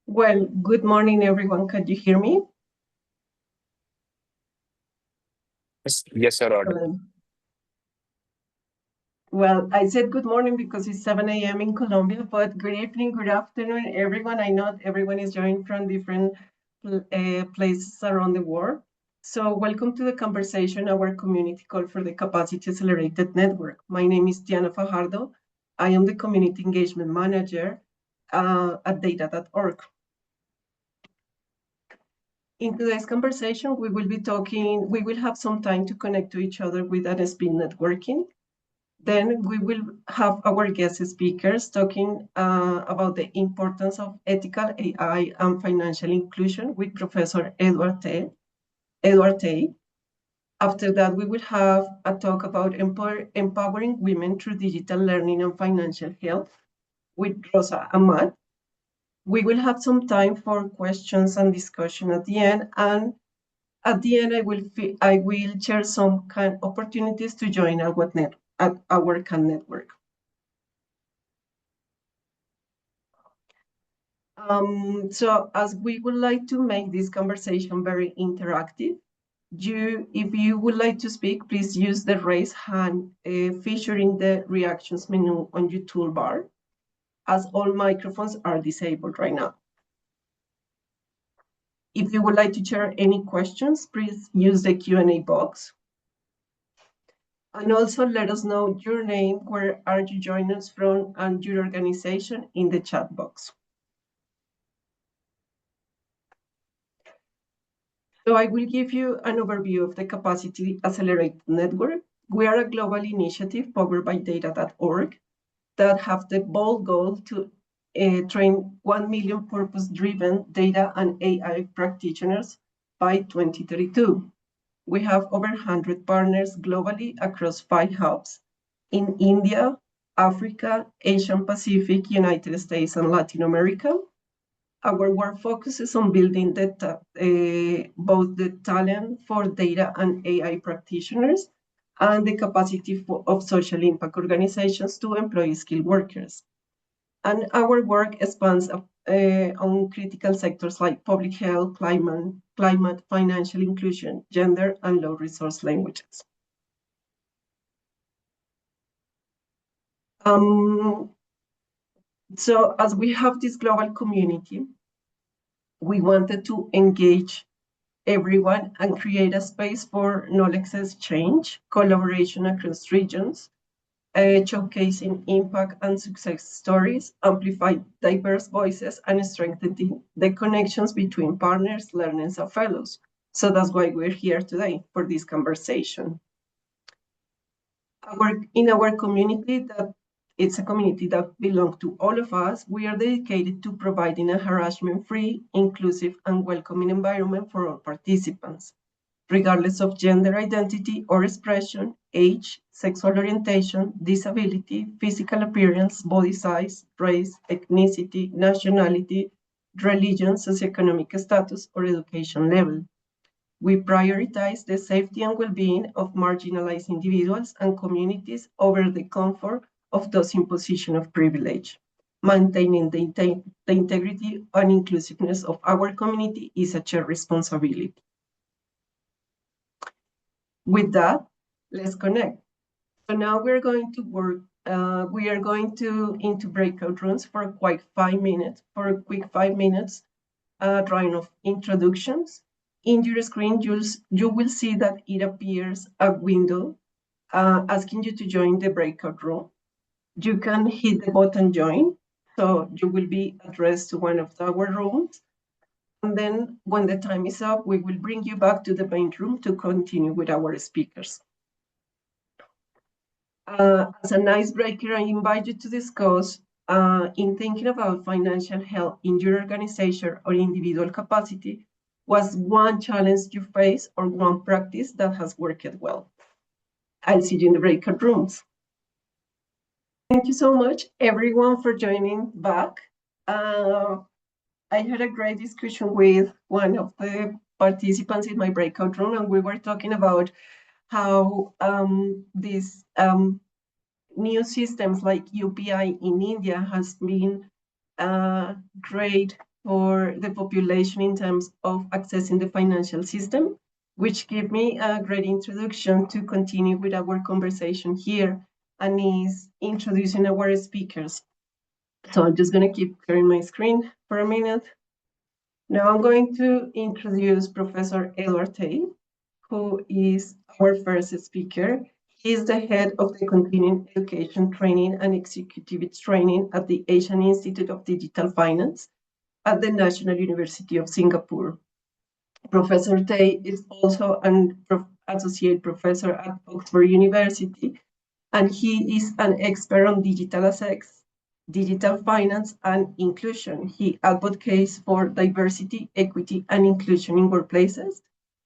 Well, good morning, everyone. Can you hear me? Yes, sir, audible. Well, I said good morning because it's 7 a.m. in Colombia, but good evening, good afternoon, everyone. I know everyone is joining from different places around the world. So welcome to the conversation, our community call for the Capacity Accelerator Network. My name is Diana Fajardo. I am the Community Engagement Manager at data.org. In today's conversation, we will have some time to connect to each other with an speed networking. Then we will have our guest speakers talking about the importance of ethical AI and financial inclusion with Professor Edward Tay. After that, we will have a talk about empowering women through digital learning and financial health with Rosa Amat. We will have some time for questions and discussion at the end, and at the end, I will share some kind opportunities to join our CAN network. So as we would like to make this conversation very interactive, if you would like to speak, please use the raise hand feature in the reactions menu on your toolbar, as all microphones are disabled right now. If you would like to share any questions, please use the Q&A box. And also let us know your name, where are you joining us from, and your organization in the chat box. So I will give you an overview of the Capacity Accelerator Network. We are a global initiative powered by data.org that have the bold goal to train 1 million purpose-driven data and AI practitioners by 2032. We have over 100 partners globally across 5 hubs in India, Africa, Asia Pacific, United States, and Latin America. Our work focuses on building both the talent for data and AI practitioners and the capacity of social impact organizations to employ skilled workers. And our work spans on critical sectors like public health, climate, financial inclusion, gender, and low resource languages. So as we have this global community, we wanted to engage everyone and create a space for knowledge exchange, collaboration across regions, showcasing impact and success stories, amplify diverse voices, and strengthening the connections between partners, learners, and fellows. So that's why we're here today for this conversation. In our community, it's a community that belongs to all of us, we are dedicated to providing a harassment-free, inclusive, and welcoming environment for all participants, regardless of gender identity or expression, age, sexual orientation, disability, physical appearance, body size, race, ethnicity, nationality, religion, socioeconomic status, or education level. We prioritize the safety and well-being of marginalized individuals and communities over the comfort of those in position of privilege. Maintaining the integrity and inclusiveness of our community is a shared responsibility. With that, let's connect. So now we're going to work, we are going into breakout rooms for a quick 5 minutes, round of introductions. In your screen, you will see that it appears a window asking you to join the breakout room. You can hit the button join, so you will be addressed to one of our rooms. And then when the time is up, we will bring you back to the main room to continue with our speakers. As an icebreaker, I invite you to discuss in thinking about financial health in your organization or individual capacity, what's one challenge you face or one practice that has worked well. I'll see you in the breakout rooms. Thank you so much, everyone, for joining back. I had a great discussion with one of the participants in my breakout room, and we were talking about how these new systems like UPI in India has been a great for the population in terms of accessing the financial system, which gave me a great introduction to continue with our conversation here, and is introducing our speakers. So I'm just going to keep sharing my screen for a minute. Now I'm going to introduce Professor Edward Tay, who is our first speaker. He is the head of the Continuing Education Training and Executive Training at the Asian Institute of Digital Finance at the National University of Singapore. Professor Tay is also an associate professor at Oxford University, and he is an expert on digital assets, digital finance, and inclusion. He advocates for diversity, equity, and inclusion in workplaces.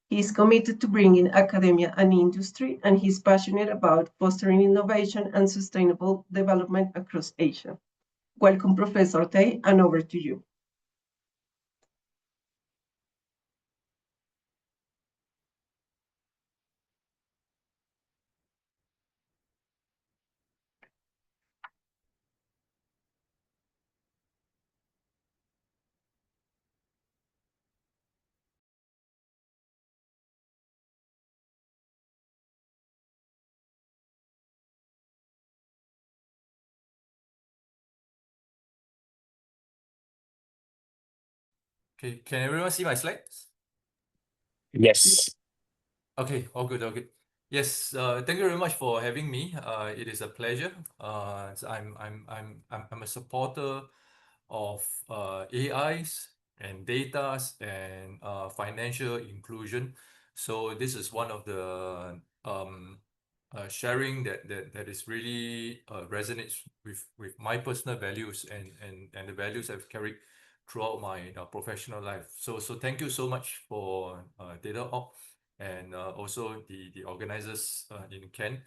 He's committed to bringing academia and industry, and he's passionate about fostering innovation and sustainable development across Asia. Welcome, Professor Tay, and over to you. Okay, can everyone see my slides? Yes. Okay, all good, all good. Yes, thank you very much for having me. It is a pleasure. I'm a supporter of AIs and datas and financial inclusion. So this is one of the sharing that is really resonates with my personal values and the values I've carried throughout my professional life. So thank you so much for DataOp and also the organizers in CAN.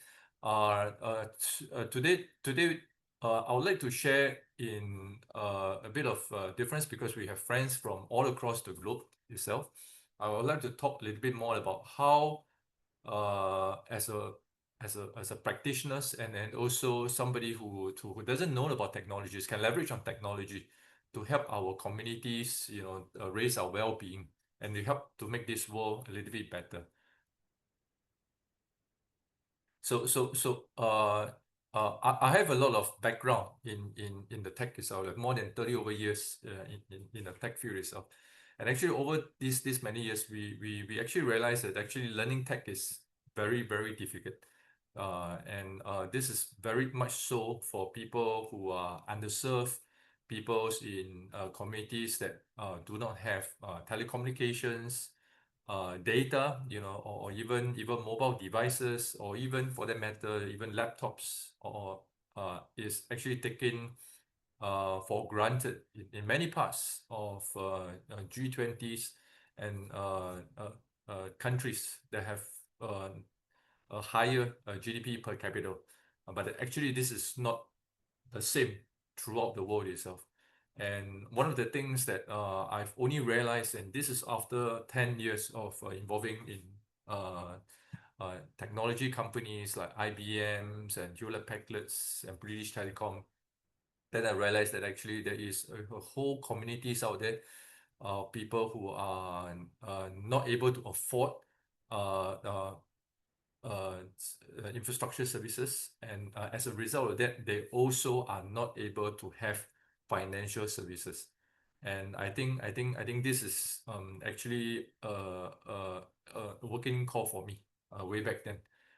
Today I would like to share in a bit of difference because we have friends from all across the globe itself. I would like to talk a little bit more about how as a practitioner and also somebody who doesn't know about technologies can leverage on technology to help our communities, raise our well-being and to help to make this world a little bit better. I have a lot of background in the tech itself, like more than 30 over years in the tech field itself. And actually over these many years, we actually realized that actually learning tech is very, very difficult. This is very much so for people who are underserved, people in communities that do not have telecommunications, data, or even mobile devices, or even for that matter, even laptops, or is actually taken for granted in many parts of G20s and countries that have a higher GDP per capita. But actually, this is not the same throughout the world itself. And one of the things that I've only realized, and this is after 10 years of involving in technology companies like IBMs and Hewlett Packard's and British Telecom, then I realized that actually there is a whole communities out there, people who are not able to afford infrastructure services, and as a result of that, they also are not able to have financial services. And I think this is actually a working call for me way back then.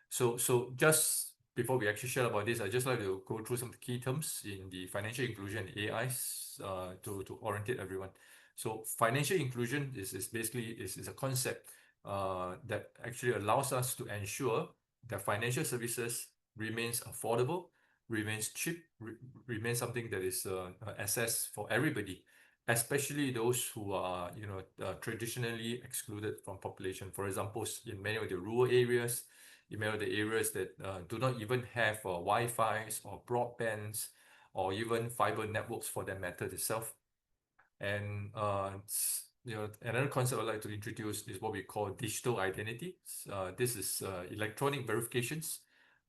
So just before we actually share about this, I just like to go through some key terms in the financial inclusion and AIs to orientate everyone. So financial inclusion is basically a concept that actually allows us to ensure that financial services remains affordable, remains cheap, remains something that is access for everybody, especially those who are traditionally excluded from population. For example, in many of the rural areas, in many of the areas that do not even have Wi-Fi's or broadbands or even fiber networks for that matter itself. And another concept I'd like to introduce is what we call digital identity. This is electronic verifications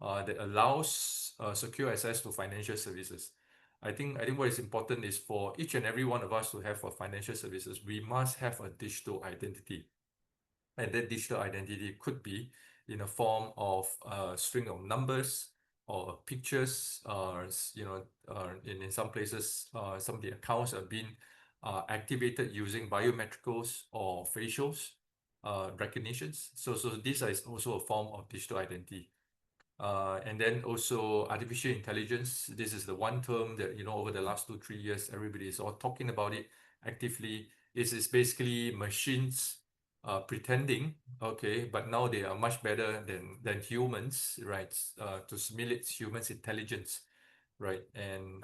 that allows secure access to financial services. I think what is important is for each and every one of us to have for financial services, we must have a digital identity. And that digital identity could be in a form of a string of numbers or pictures, in some places, some of the accounts are being activated using biometricals or facials recognitions. So this is also a form of digital identity. And then also artificial intelligence. This is the one term that, over the last 2-3 years, everybody is all talking about it actively. This is basically machines pretending, okay, but now they are much better than humans, right? To simulate humans' intelligence, right? And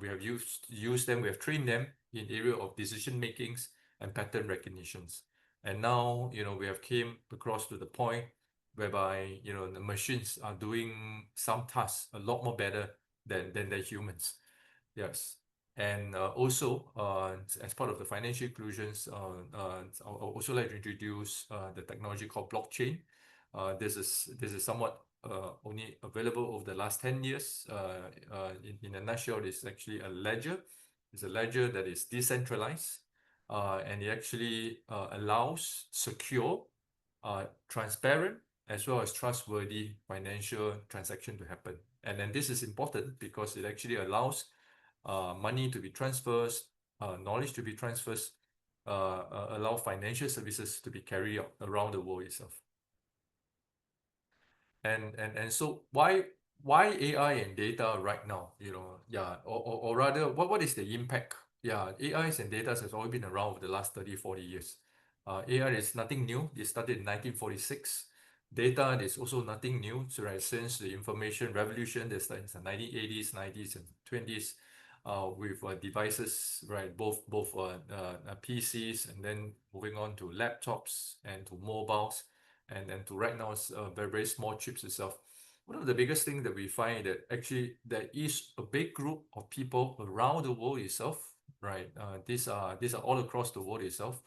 we have used them, we have trained them in area of decision makings and pattern recognitions. And now, we have came across to the point whereby, the machines are doing some tasks a lot more better than the humans. Yes. And also, as part of the financial inclusions, I'll also like to introduce the technology called blockchain. This is somewhat only available over the last 10 years. In a nutshell, it's actually a ledger. It's a ledger that is decentralized, and it actually allows secure, transparent, as well as trustworthy financial transaction to happen. And then this is important because it actually allows money to be transferred, knowledge to be transferred, allow financial services to be carried out around the world itself. And so why AI and data right now? Or rather, what is the impact? AIs and data has always been around for the last 30-40 years. AI is nothing new. It started in 1946. Data is also nothing new. So right, since the information revolution that started in the 1980s, 90s, and 20s, with devices, right, both PCs, and then moving on to laptops and to mobiles, and then to right now it's very small chips itself. One of the biggest things that we find that actually there is a big group of people around the world itself, right? These are all across the world itself.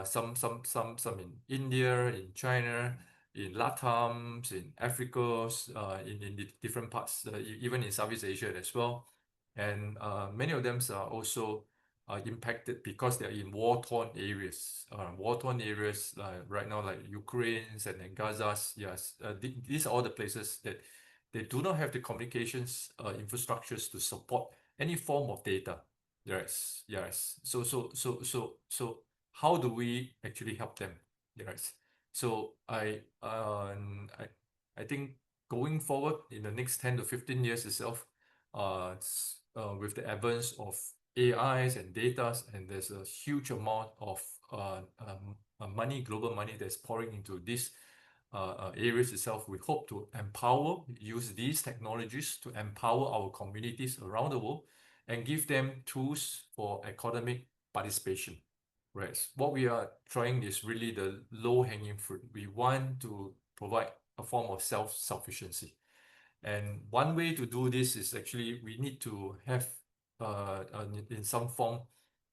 Some in India, in China, in LATAM, in Africa, in the different parts, even in Southeast Asia as well. And many of them are also impacted because they are in war-torn areas. War-torn areas right now, like Ukraine and then Gaza's. Yes, these are all the places that they do not have the communications infrastructures to support any form of data. Yes. So how do we actually help them? Yes. So I think going forward in the next 10 to 15 years itself, with the advance of AIs and data, and there's a huge amount of money, global money that's pouring into these areas itself. We hope to use these technologies to empower our communities around the world and give them tools for academic participation. Right. What we are trying is really the low-hanging fruit. We want to provide a form of self-sufficiency. And one way to do this is actually we need to have in some form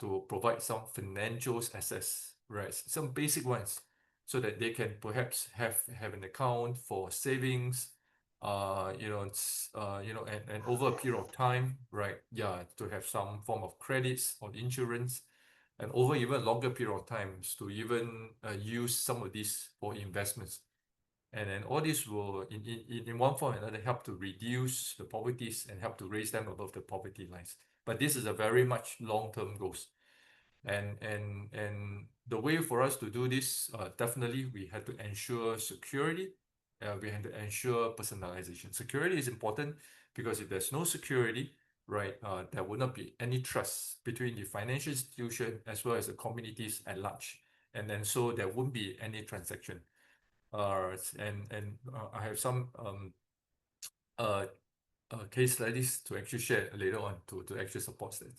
to provide some financial assets, right? Some basic ones, so that they can perhaps have an account for savings, and over a period of time, right? Yeah, to have some form of credits or insurance, and over even a longer period of times to even use some of these for investments. And then all this will, in one form or another, help to reduce the poverties and help to raise them above the poverty lines. But this is a very much long-term goals. And the way for us to do this, definitely we had to ensure security. We had to ensure personalization. Security is important because if there's no security, right, there will not be any trust between the financial institution as well as the communities at large. And then so there won't be any transaction. I have some case studies to actually share later on to actually support that.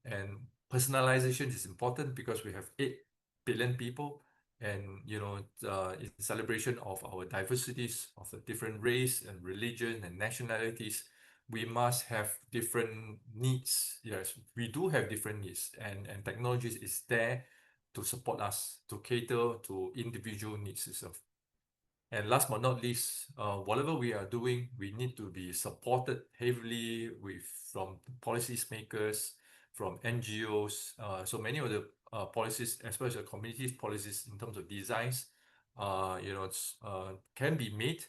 And personalization is important because we have 8 billion people, and in celebration of our diversities of the different race and religion and nationalities, we must have different needs. Yes, we do have different needs, and technology is there to support us to cater to individual needs itself. And last but not least, whatever we are doing, we need to be supported heavily from policymakers, from NGOs. So many of the policies, especially the communities policies in terms of designs, can be made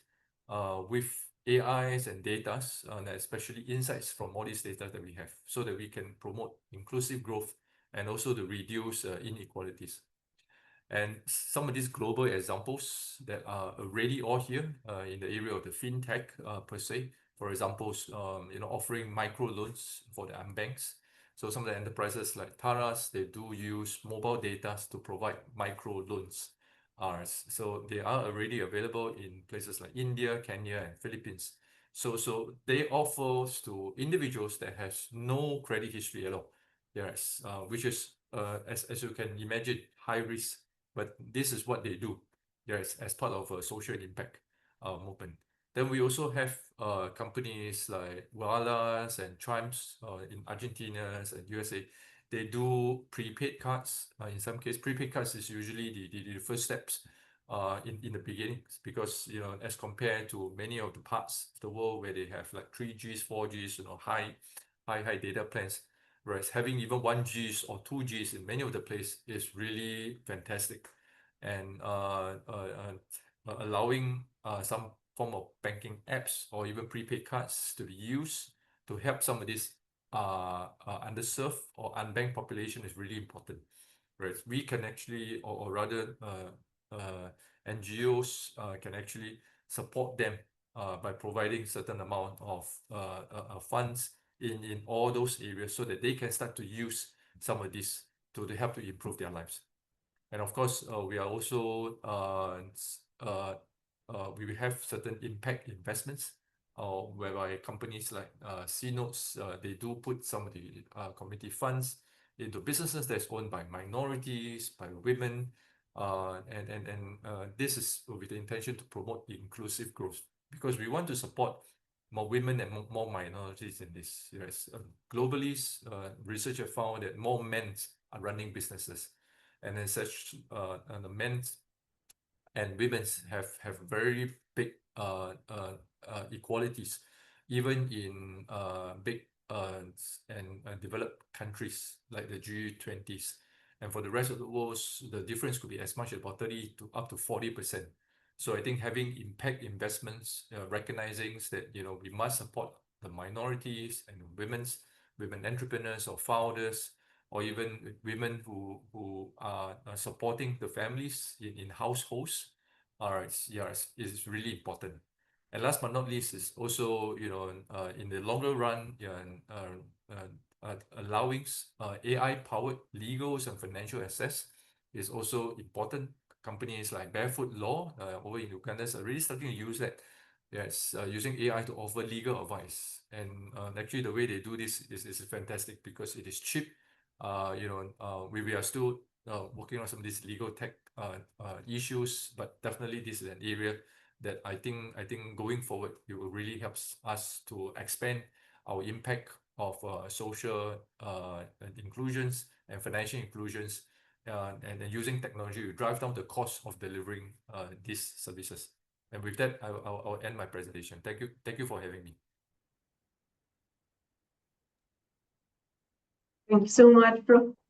with AIs and data, and especially insights from all these data that we have, so that we can promote inclusive growth and also to reduce inequalities. And some of these global examples that are already all here in the area of the fintech per se, for example, offering micro loans for the unbanks. So some of the enterprises like Taras, they do use mobile data to provide micro loans. So they are already available in places like India, Kenya, and Philippines. So they offer to individuals that has no credit history at all. Yes, which is as you can imagine, high risk. But this is what they do, yes, as part of a social impact movement. Then we also have companies like Wallace and Triumphs in Argentina and USA. They do prepaid cards. In some cases, prepaid cards is usually the first steps in the beginning, because as compared to many of the parts of the world where they have like 3Gs, 4Gs, high data plans. Whereas having even 1Gs or 2Gs in many of the places is really fantastic, and allowing some form of banking apps or even prepaid cards to be used to help some of these underserved or unbanked population is really important. Right? We can actually, or rather, NGOs can actually support them by providing certain amount of funds in all those areas, so that they can start to use some of this to help to improve their lives. And of course, we are also we will have certain impact investments, whereby companies like C-Notes, they do put some of the community funds into businesses that's owned by minorities, by women, and this is with the intention to promote inclusive growth, because we want to support more women and more minorities in this. Yes, globally, research have found that more men are running businesses, and as such, the men and women have very big equalities, even in big and developed countries like the G20s. And for the rest of the world, the difference could be as much as about 30 to up to 40%. So I think having impact investments, recognizing that we must support the minorities and women entrepreneurs or founders, or even women who are supporting the families in households, yes, is really important. And last but not least is also in the longer run, allowing AI-powered legals and financial access is also important. Companies like Barefoot Law over in Uganda are really starting to use that. Yes, using AI to offer legal advice. And actually, the way they do this is fantastic, because it is cheap. We are still working on some of these legal tech issues, but definitely this is an area that I think going forward, it will really help us to expand our impact of social inclusions and financial inclusions, and using technology to drive down the cost of delivering these services. And with that, I'll end my presentation. Thank you for having me. Thank you so much,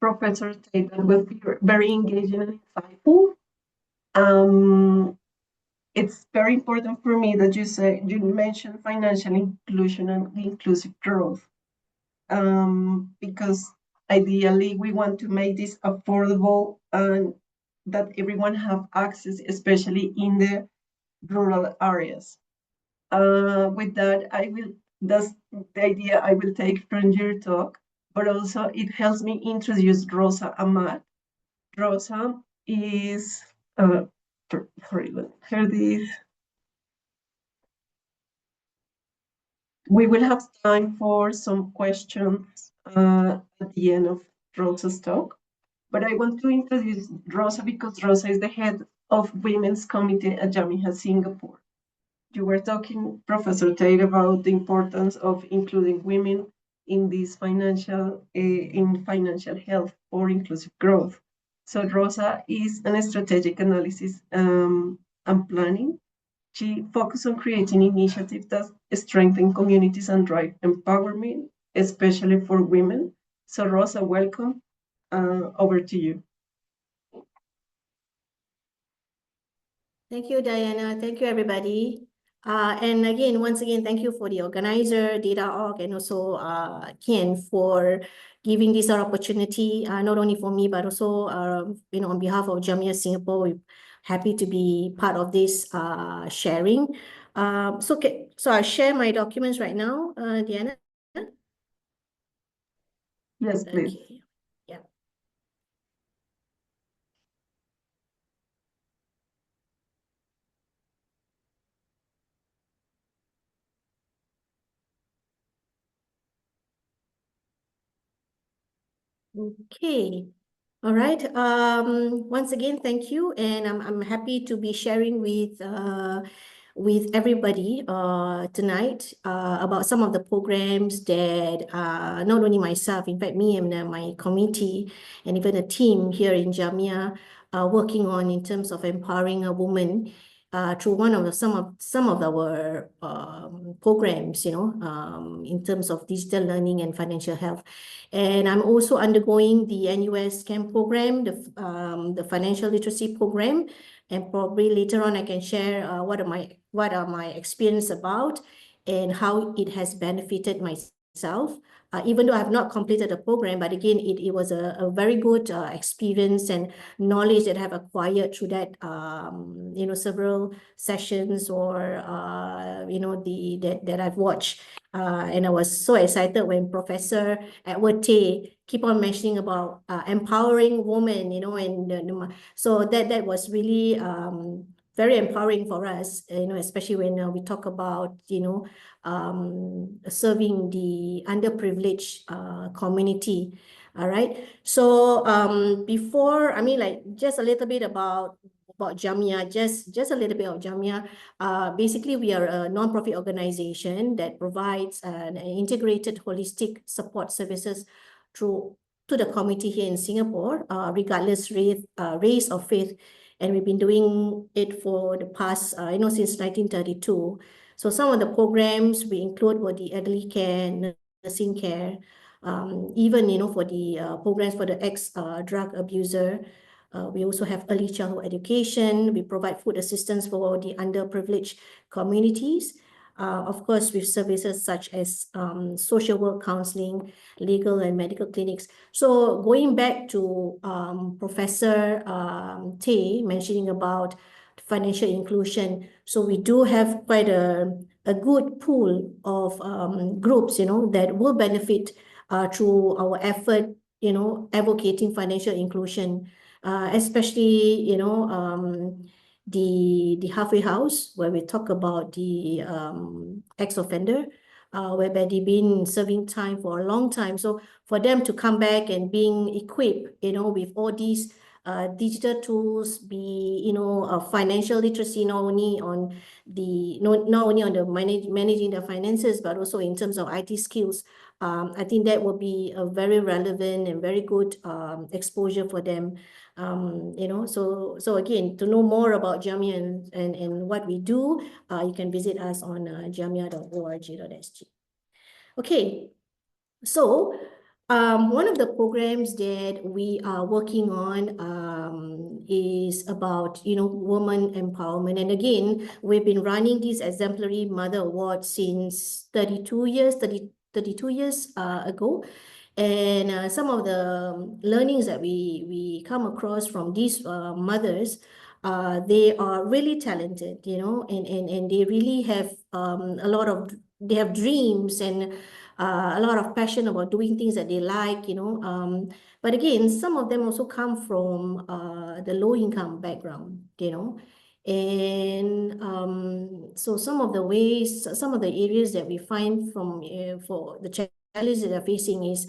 Professor Tate. That was very engaging and insightful. It's very important for me that you mentioned financial inclusion and inclusive growth, because ideally we want to make this affordable and that everyone have access, especially in the rural areas. With that, that's the idea I will take from your talk, but also it helps me introduce Rosa Amat. Rosa is, sorry, let me hear this. We will have time for some questions at the end of Rosa's talk, but I want to introduce Rosa because Rosa is the head of Women's Committee at Jamaica, Singapore. You were talking, Professor Tate, about the importance of including women in this in financial health or inclusive growth. So Rosa is an strategic analysis and planning She focused on creating initiatives that strengthen communities and drive empowerment, especially for women. So Rosa, welcome. Over to you. Thank you, Diana. Thank you, everybody. And again, once again, thank you for the organizer, Data.org, and also Ken for giving this opportunity, not only for me, but also on behalf of Jamia Singapore. We're happy to be part of this sharing. So I share my documents right now, Diana. Yes, please. Okay. Yeah. Okay. All right. Once again, thank you, and I'm happy to be sharing with everybody tonight about some of the programs that not only myself, in fact, me and my committee and even a team here in Jamia are working on in terms of empowering a woman through some of our programs, in terms of digital learning and financial health. And I'm also undergoing the NUS CAMP program, the financial literacy program, and probably later on I can share what are my experience about and how it has benefited myself. Even though I have not completed the program, but again, it was a very good experience and knowledge that I have acquired through that, several sessions or, that I've watched. And I was so excited when Professor Edward Tay keep on mentioning about empowering women, and so that was really very empowering for us, especially when we talk about, serving the underprivileged community. All right. So before, just a little bit about Jamia, just a little bit of Jamia. Basically, we are a non-profit organization that provides an integrated holistic support services to the community here in Singapore, regardless race or faith. And we've been doing it for the past, since 1932. So some of the programs we include were the elderly care, nursing care, even, for the programs for the ex-drug abuser. We also have early childhood education. We provide food assistance for the underprivileged communities. Of course, with services such as social work, counseling, legal and medical clinics. So going back to Professor Tay mentioning about financial inclusion. So we do have quite a good pool of groups, that will benefit through our effort, advocating financial inclusion. Especially, the halfway house where we talk about the ex-offender, whereby they've been serving time for a long time. So for them to come back and being equipped, with all these digital tools, financial literacy, not only on the managing their finances, but also in terms of IT skills. I think that will be a very relevant and very good exposure for them. So again, to know more about Jamia and what we do, you can visit us on jamia.org.sg. Okay, so one of the programs that we are working on is about, woman empowerment. And again, we've been running this Exemplary Mother Award since 32 years ago. And some of the learnings that we come across from these mothers, they are really talented, and they really have they have dreams and a lot of passion about doing things that they like, but again, some of them also come from the low income background, and so some of the areas that we find from for the challenges that they're facing is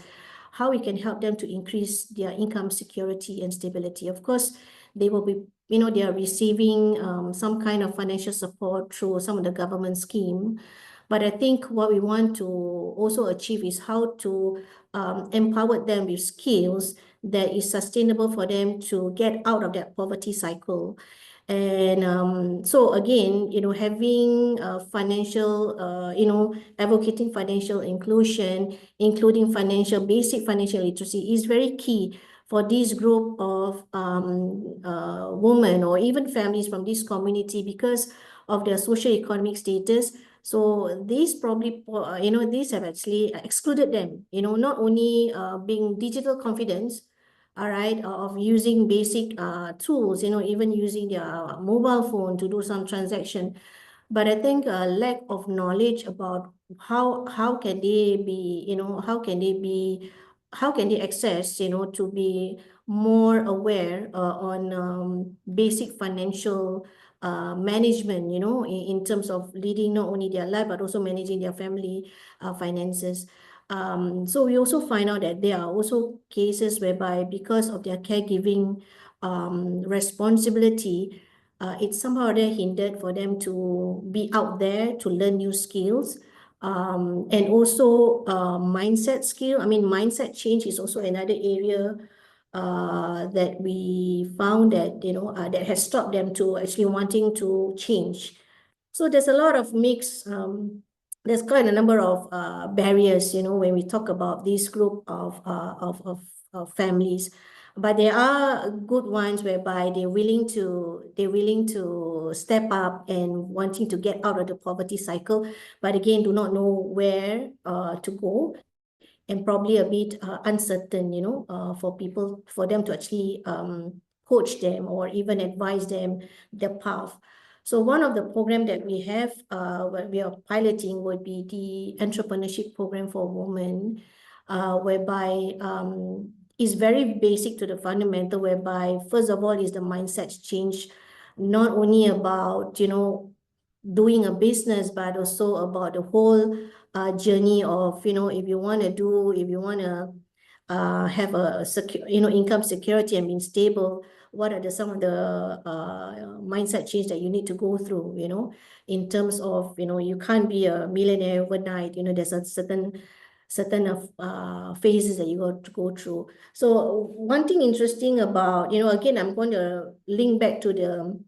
how we can help them to increase their income security and stability. Of course, they will be, they are receiving some kind of financial support through some of the government scheme. But I think what we want to also achieve is how to empower them with skills that is sustainable for them to get out of that poverty cycle. And so again, having financial, advocating financial inclusion, including basic financial literacy is very key for this group of women or even families from this community because of their socio-economic status. So these probably, these have actually excluded them, not only being digital confidence, all right, of using basic tools, even using their mobile phone to do some transaction. But I think a lack of knowledge about how can they be, how can they access, to be more aware on basic financial management, in terms of leading not only their life, but also managing their family finances. So we also find out that there are also cases whereby because of their caregiving responsibility, it's somehow they're hindered for them to be out there to learn new skills. And also mindset skill. I mean, mindset change is also another area that we found that, that has stopped them to actually wanting to change. So there's a lot of mix. There's quite a number of barriers, when we talk about this group of families. But there are good ones whereby they're willing to step up and wanting to get out of the poverty cycle, but again, do not know where to go, and probably a bit uncertain, for them to actually coach them or even advise them the path. So one of the program that we have, what we are piloting would be the entrepreneurship program for women, whereby is very basic to the fundamental, whereby first of all is the mindset change, not only about, doing a business, but also about the whole journey of, if you want to have a secure, income security and being stable, what are some of the mindset change that you need to go through, in terms of, you can't be a millionaire overnight, there's a certain phases that you got to go through. So one thing interesting about, again, I'm going to link back to the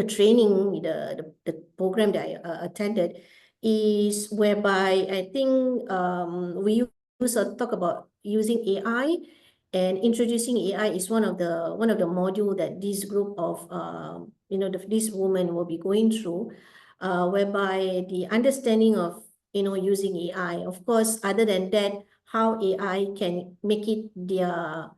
training, the program that I attended, is whereby I think we used to talk about using AI, and introducing AI is one of the module that this group of these women will be going through, whereby the understanding of using AI. Of course, other than that, how AI can make it their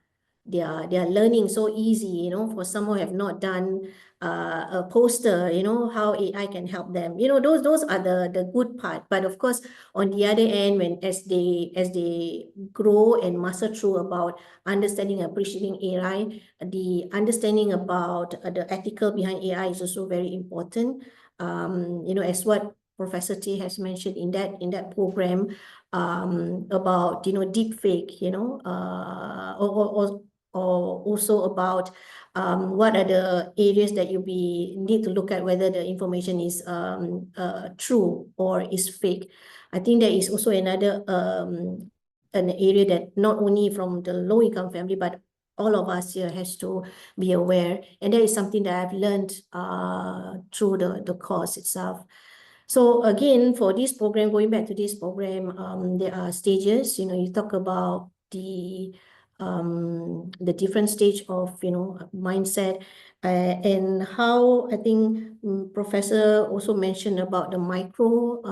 learning so easy, for someone who have not done a poster, how AI can help them. Those are the good part. But of course, on the other end, as they grow and master through about understanding and appreciating AI, the understanding about the ethical behind AI is also very important. As what Professor T has mentioned in that program, about deep fake, or also about what are the areas that you need to look at whether the information is true or is fake. I think there is also another an area that not only from the low income family, but all of us here has to be aware, and that is something that I've learned through the course itself. So again, for this program, going back to this program, there are stages. You talk about the different stage of mindset, and how I think Professor also mentioned about the micro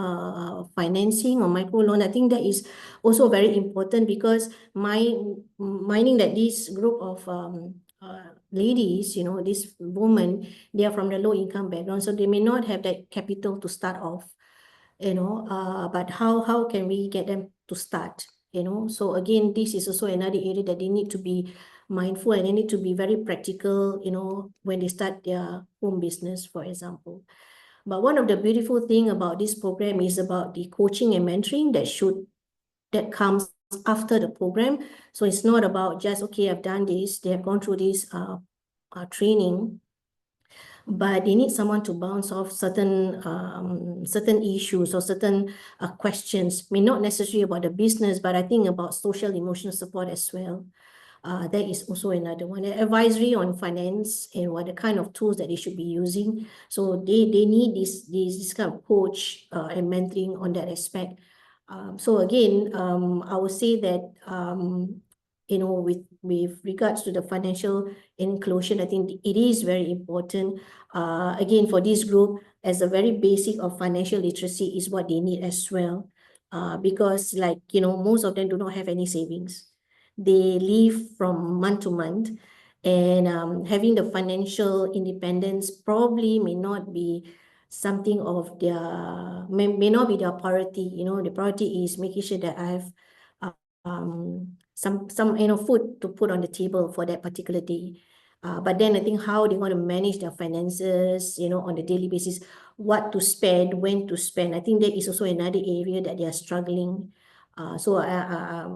financing or micro loan. I think that is also very important, because minding that this group of ladies, this woman, they are from the low income background, so they may not have that capital to start off, but how can we get them to start? So again, this is also another area that they need to be mindful, and they need to be very practical, when they start their home business, for example. But one of the beautiful thing about this program is about the coaching and mentoring that comes after the program. So it's not about just, okay, I've done this, they have gone through this training, but they need someone to bounce off certain issues or certain questions. May not necessarily about the business, but I think about social emotional support as well. That is also another one. Advisory on finance and what the kind of tools that they should be using. So they need this kind of coach and mentoring on that aspect. So again, I would say that with regards to the financial inclusion, I think it is very important. Again, for this group, as a very basic of financial literacy is what they need as well. Because most of them do not have any savings. They live from month to month, and having the financial independence probably may not be something of may not be their priority. The priority is making sure that I have some food to put on the table for that particular day. But then I think how they want to manage their finances, on a daily basis, what to spend, when to spend. I think that is also another area that they are struggling. So I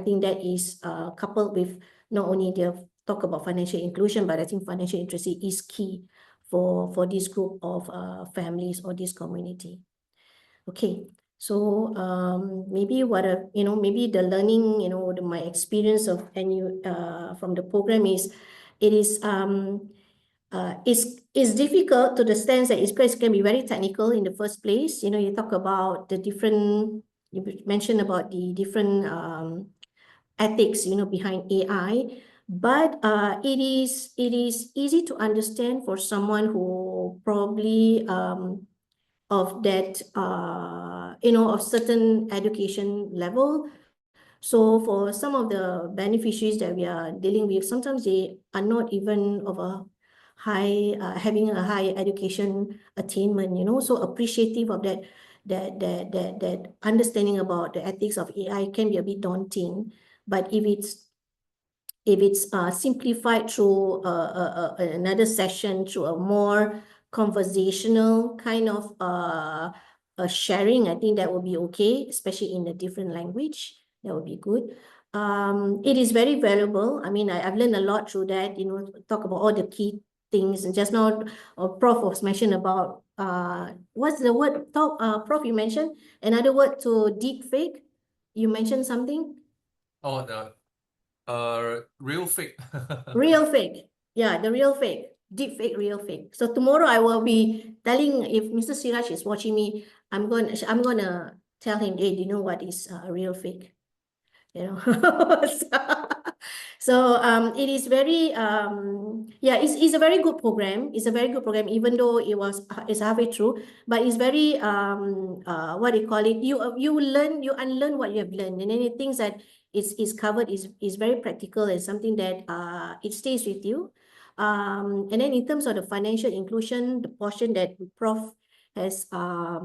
think that is coupled with not only the talk about financial inclusion, but I think financial literacy is key for this group of families or this community. Okay, so maybe maybe the learning, my experience of from the program is, it is it's difficult to the sense that it can be very technical in the first place. You talk about you mentioned about the different ethics, behind AI, but it is easy to understand for someone who probably of that of certain education level. So for some of the beneficiaries that we are dealing with, sometimes they are not even of a high having a high education attainment, so appreciative of that understanding about the ethics of AI can be a bit daunting. But if it's simplified through another session, through a more conversational kind of sharing, I think that will be okay, especially in a different language. That would be good. It is very valuable. I mean, I've learned a lot through that, talk about all the key things. And just now, Prof was mentioned about, what's the word, Prof, you mentioned another word to deep fake. You mentioned something? Oh, the real fake. Real fake. Yeah, the real fake. Deep fake, real fake. So tomorrow I will be telling, if Mr. Siraj is watching me, I'm gonna tell him, hey, do you know what is real fake? So it is very yeah, it's a very good program. It's a very good program, even though it's halfway through, but it's very what do you call it? You unlearn what you have learned, and then the things that is covered is very practical and something that it stays with you. And then in terms of the financial inclusion, the portion that Prof has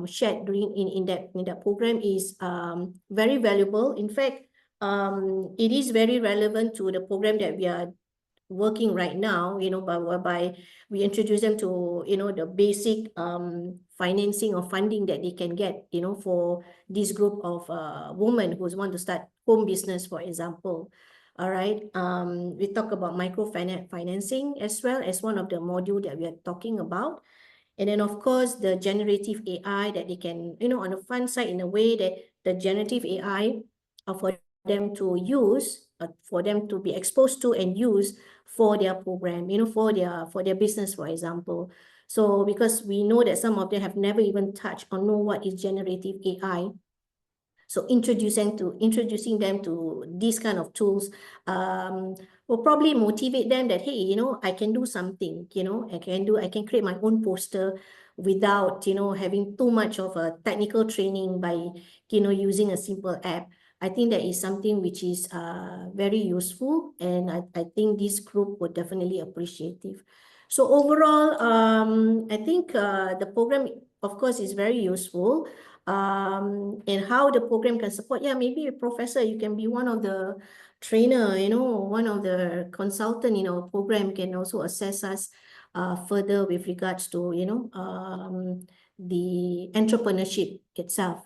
shared during in that program is very valuable. In fact, it is very relevant to the program that we are working right now, whereby we introduce them to, the basic financing or funding that they can get, for this group of women who want to start home business, for example. All right. We talk about financing as well as one of the module that we are talking about. And then, of course, the generative AI that they can, on the fund side, in a way that the generative AI for them to use, for them to be exposed to and use for their program, for their business, for example. So because we know that some of them have never even touched or know what is generative AI. So introducing them to these kind of tools will probably motivate them that, hey, I can do something, I can create my own poster without, having too much of a technical training by, using a simple app. I think that is something which is very useful, and I think this group would definitely appreciative. So overall, I think the program, of course, is very useful. And how the program can support. Yeah, maybe a professor, you can be one of the trainer, one of the consultant in our program can also assess us further with regards to, the entrepreneurship itself.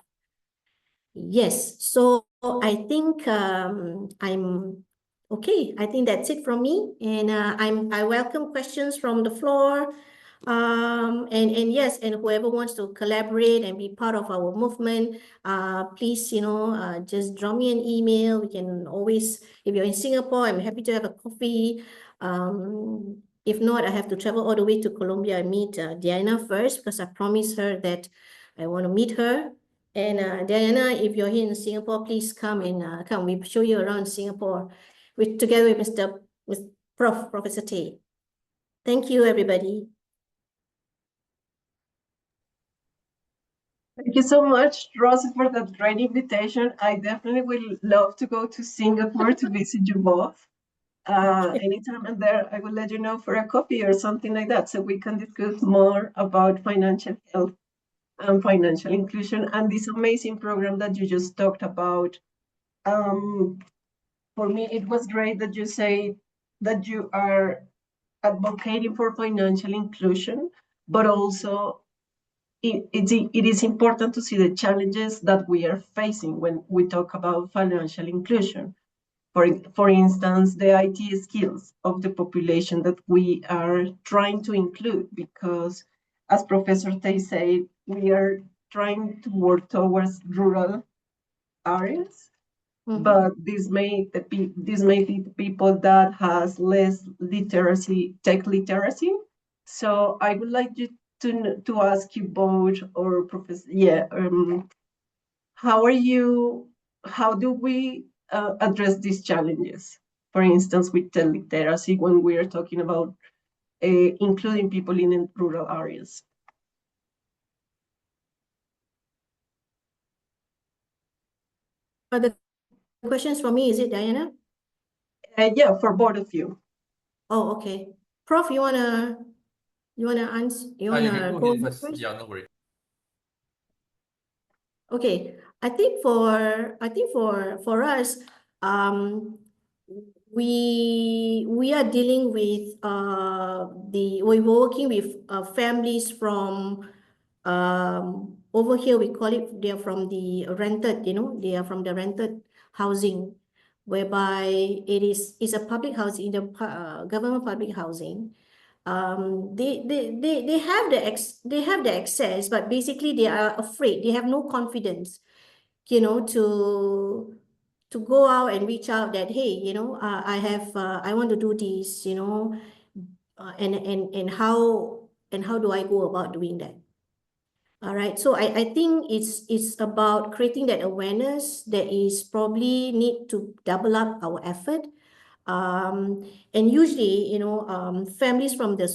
Yes, so I think I'm okay. I think that's it from me, and I welcome questions from the floor. And yes, and whoever wants to collaborate and be part of our movement, please, just drop me an email. We can always, if you're in Singapore, I'm happy to have a coffee. If not, I have to travel all the way to Colombia and meet Diana first, because I promised her that I want to meet her. And Diana, if you're here in Singapore, please come and come. We show you around Singapore together with with Professor Tay. Thank you, everybody. Thank you so much, Rosie, for that great invitation. I definitely will love to go to Singapore to visit you both. Anytime I'm there, I will let you know for a coffee or something like that, so we can discuss more about financial health and financial inclusion and this amazing program that you just talked about. For me, it was great that you say that you are advocating for financial inclusion, but also it is important to see the challenges that we are facing when we talk about financial inclusion. For instance, the IT skills of the population that we are trying to include, because as Professor Tay said, we are trying to work towards rural areas, but this may be people that has less literacy, tech literacy. So I would like you to ask you both, or Professor, how do we address these challenges? For instance, with tech literacy, when we are talking about including people in rural areas. The questions for me, is it, Diana? Yeah, for both of you. Oh, okay. Prof, you wanna answer? You You wanna can go go ahead first? first. Yeah, no worry. Okay, I think for us, we are dealing with we're working with families from over here we call it, they are from the rented, they are from the rented housing, whereby it's a public housing, government public housing. They have the access, but basically they are afraid. They have no confidence, to go out and reach out that, hey, I want to do this, and how do I go about doing that? All right, so I think it's about creating that awareness that is probably need to double up our effort. And usually, families from the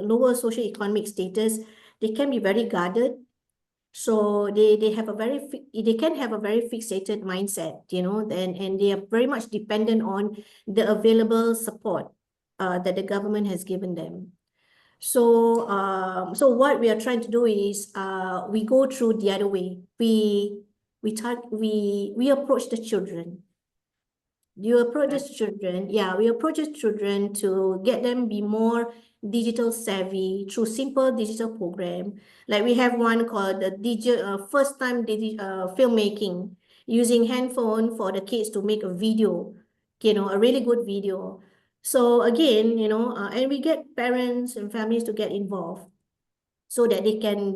lower social economic status, they can be very guarded. So they can have a very fixated mindset, and they are very much dependent on the available support that the government has given them. So what we are trying to do is we go through the other way. We approach the children. We approach the children to get them be more digital savvy through simple digital program. Like we have one called the first time filmmaking, using handphone for the kids to make a video, a really good video. So again, and we get parents and families to get involved, so that they can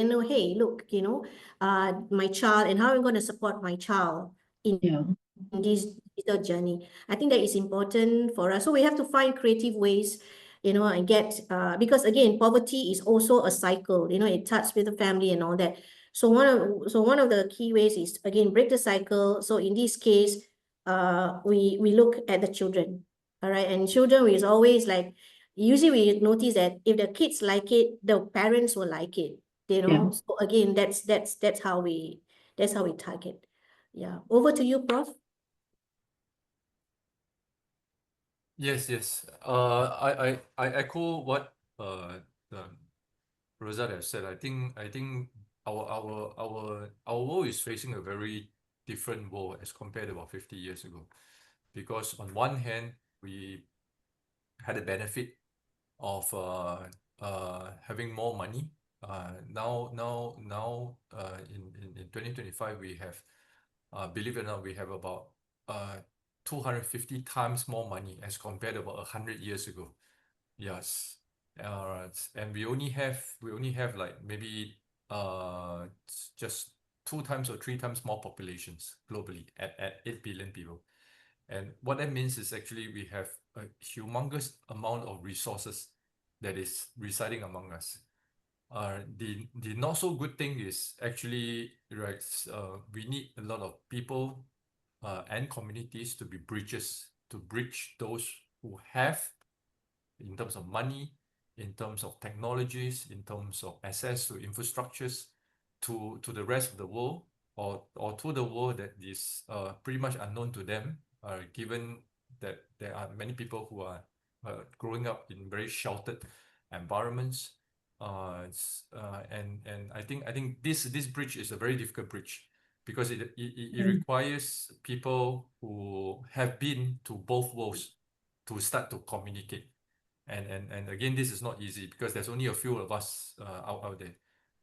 know, hey, look, my child, and how I'm going to support my child in this digital journey. I think that is important for us. So we have to find creative ways, and get because again, poverty is also a cycle. It starts with the family and all that. So one of the key ways is, again, break the cycle. So in this case, we look at the children. All right, and children is always like, usually we notice that if the kids like it, the parents will like it. So again, that's how we target. Yeah, over to you, Prof. Yes. I echo what Rosa have said. I think our world is facing a very different world as compared to about 50 years ago. Because on one hand, we had the benefit of having more money. Now in 2025 we have, believe it or not, we have about 250 times more money as compared to about 100 years ago. Yes. And we only have like maybe just 2 times or 3 times more populations globally at 8 billion people. And what that means is actually we have a humongous amount of resources that is residing among us. The not so good thing is actually, right, we need a lot of people and communities to be bridges to bridge those who have, in terms of money, in terms of technologies, in terms of access to infrastructures, to the rest of the world, or to the world that is pretty much unknown to them, given that there are many people who are growing up in very sheltered environments. And I think this bridge is a very difficult bridge, because it requires people who have been to both worlds to start to communicate. And again, this is not easy, because there's only a few of us out there.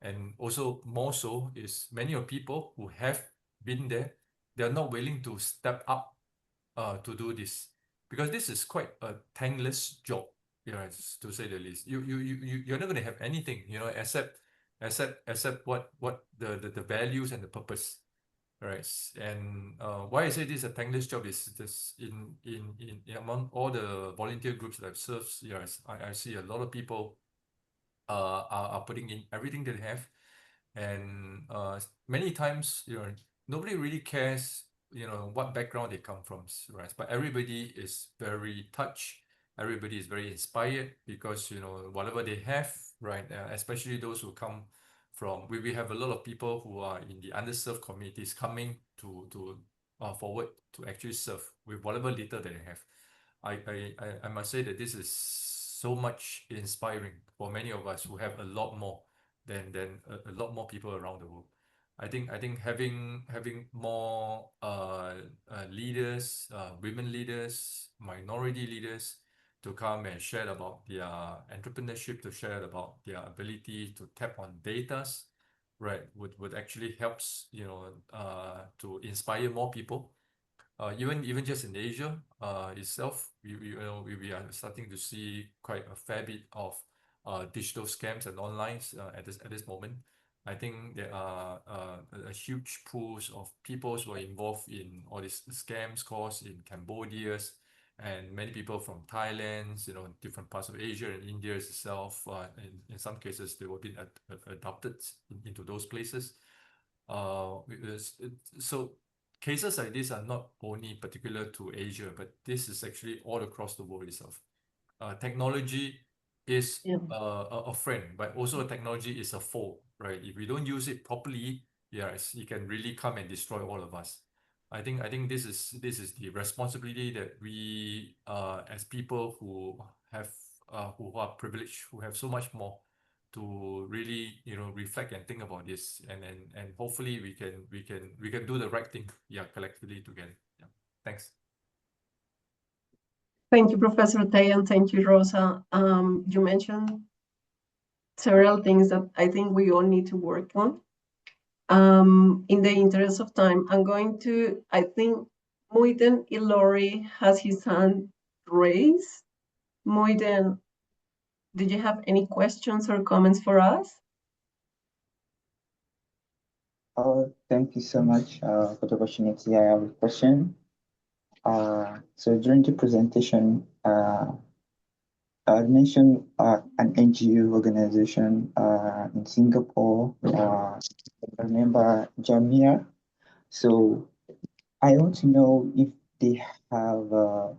And also, more so, is many of people who have been there, they're not willing to step up to do this, because this is quite a thankless job, to say the least. You're not going to have anything, except what the values and the purpose. Right. And why I say this is a thankless job is just in among all the volunteer groups that I've served, yes, I see a lot of people are putting in everything they have. And many times, nobody really cares, what background they come from, right? But everybody is very touched. Everybody is very inspired, because, whatever they have, right? Especially those who come from, we have a lot of people who are in the underserved communities coming to forward to actually serve with whatever little they have. I must say that this is so much inspiring for many of us who have a lot more than a lot more people around the world. I think having more leaders, women leaders, minority leaders, to come and share about their entrepreneurship, to share about their ability to tap on data, right, would actually helps, to inspire more people. Even just in Asia itself, we are starting to see quite a fair bit of digital scams and online at this moment. I think there are a huge pools of people who are involved in all these scams calls in Cambodia, and many people from Thailand, different parts of Asia and India itself. In some cases, they were being adopted into those places. So cases like this are not only particular to Asia, but this is actually all across the world itself. Technology is a friend, but also technology is a foe, right? If we don't use it properly, yes, it can really come and destroy all of us. I think this is the responsibility that we, as people who have who are privileged, who have so much more, to really reflect and think about this, and hopefully we can do the right thing, collectively together. Thanks. Thank you, Professor Tay, and thank you, Rosa. You mentioned several things that I think we all need to work on. In the interest of time, I think Muiden Ilori has his hand raised. Muiden, did you have any questions or comments for us? Thank you so much for the opportunity. I have a question. So during the presentation, I mentioned an NGO organization in Singapore. I remember Jamia. So I want to know if they have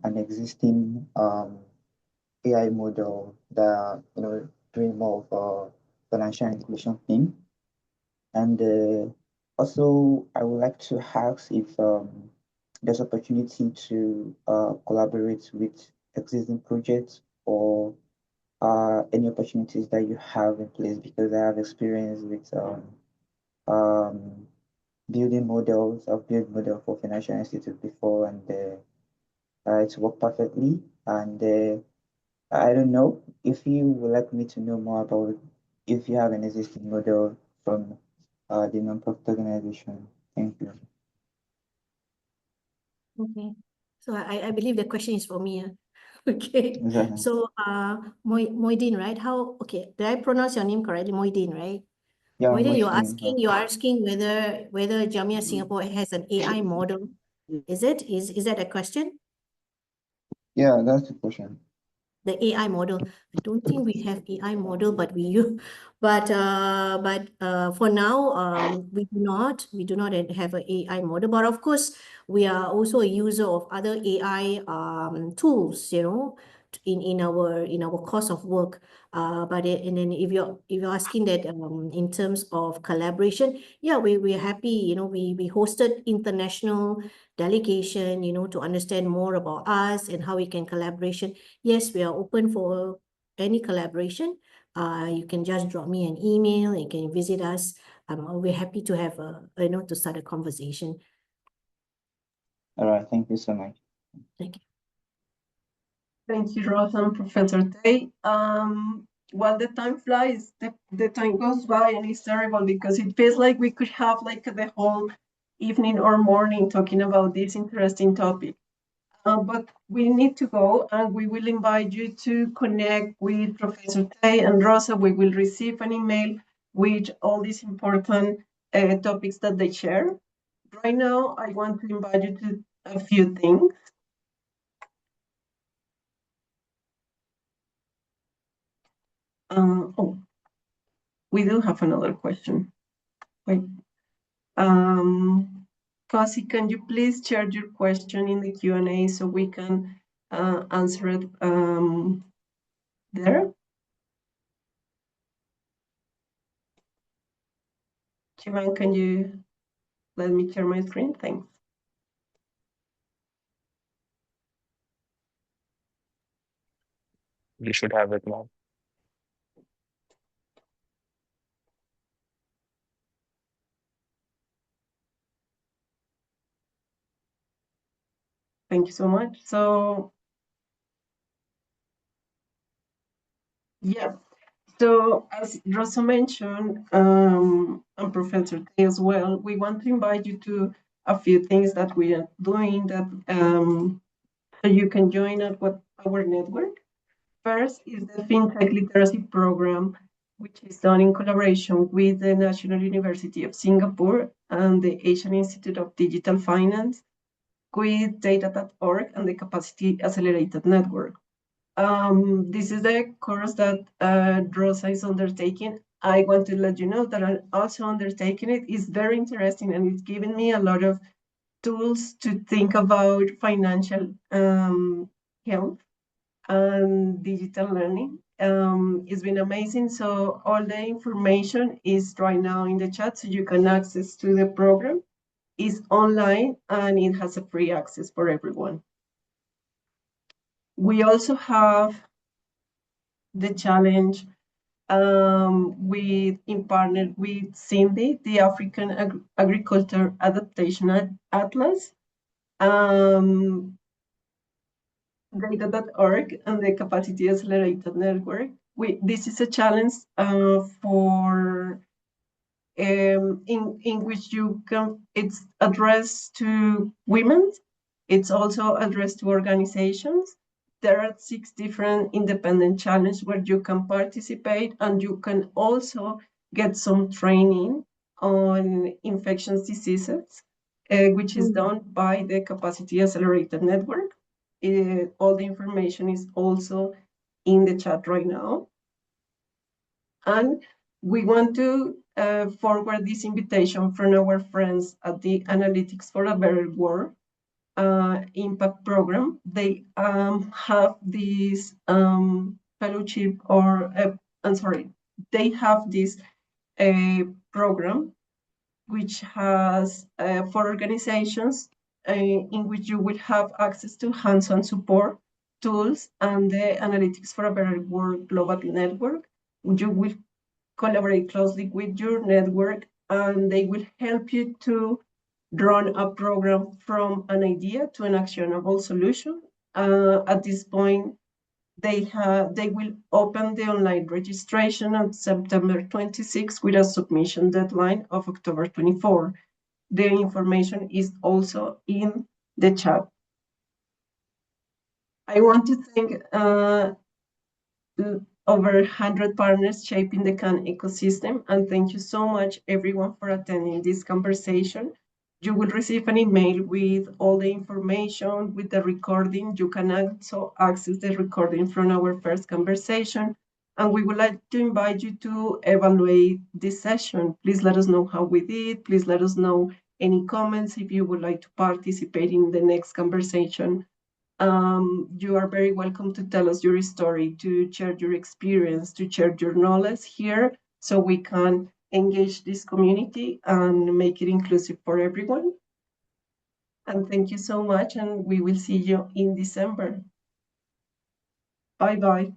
an existing AI model that doing more of financial inclusion thing. And also, I would like to ask if there's opportunity to collaborate with existing projects, or any opportunities that you have in place, because I have experience with building models. I've built model for financial institute before, and it's worked perfectly. And I don't know if you would like me to know more about if you have an existing model from the non-profit organization. Thank you. Okay. So I believe the question is for me. Okay. Exactly. So Moidin, right? Okay, did I pronounce your name correctly? Moidin, right? Yeah, Moidin, Muslim. you're asking whether Jamia Singapore has an AI model. Is that a question? Yeah, that's the question. The AI model. I don't think we have AI model, but we use, but for now, we do not have an AI model. But of course, we are also a user of other AI tools, you know, in our course of work. And then if you're asking that in terms of collaboration, yeah, we're happy. You know, we hosted international delegation, you know, to understand more about us and how we can collaboration. Yes, we are open for any collaboration. You can just drop me an email. You can visit us. We're happy to have to start a conversation. All right, thank you so much. Thank you. Thank you, Rosa and Professor Tay. Well, the time flies, the time goes by, and it's terrible because it feels like we could have like the whole evening or morning talking about this interesting topic. But we need to go, and we will invite you to connect with Professor Tay and Rosa. We will receive an email with all these important topics that they share. Right now, I want to invite you to a few things. Oh, we do have another question. Wait. Kasi, can you please share your question in the Q&A so we can answer it there? Chivan, can you let me share my screen? Thanks. You should have it now. Thank you so much. So, yeah. So as Rosa mentioned, and Professor Tay as well, we want to invite you to a few things that we are doing that so you can join our network. First is the fintech literacy program, which is done in collaboration with the National University of Singapore and the Asian Institute of Digital Finance, with data.org and the Capacity Accelerator Network. This is the course that Rosa is undertaking. I want to let you know that I'm also undertaking it. It's very interesting, and it's given me a lot of tools to think about financial health and digital learning. It's been amazing. So all the information is right now in the chat, so you can access to the program. It's online and it has a free access for everyone. We also have the challenge in partner with CIMBY, the African Agriculture Adaptation Atlas, data.org, and the Capacity Accelerator Network. This is a challenge in which it's addressed to women. It's also addressed to organizations. There are 6 different independent challenges where you can participate, and you can also get some training on infectious diseases, which is done by the Capacity Accelerator Network. All the information is also in the chat right now. And we want to forward this invitation from our friends at the Analytics for a Better World impact program. They have this fellowship, or they have this program which has 4 organizations in which you will have access to hands-on support tools and the Analytics for a Better World Global Network. You will collaborate closely with your network, and they will help you to run a program from an idea to an actionable solution. At this point, they will open the online registration on September 26 with a submission deadline of October 24. The information is also in the chat. I want to thank over 100 partners shaping the CAN ecosystem, and thank you so much everyone for attending this conversation. You will receive an email with all the information, with the recording. You can also access the recording from our first conversation, and we would like to invite you to evaluate this session. Please let us know how we did. Please let us know any comments if you would like to participate in the next conversation. You are very welcome to tell us your story, to share your experience, to share your knowledge here, so we can engage this community and make it inclusive for everyone. And thank you so much, and we will see you in December. Bye-bye.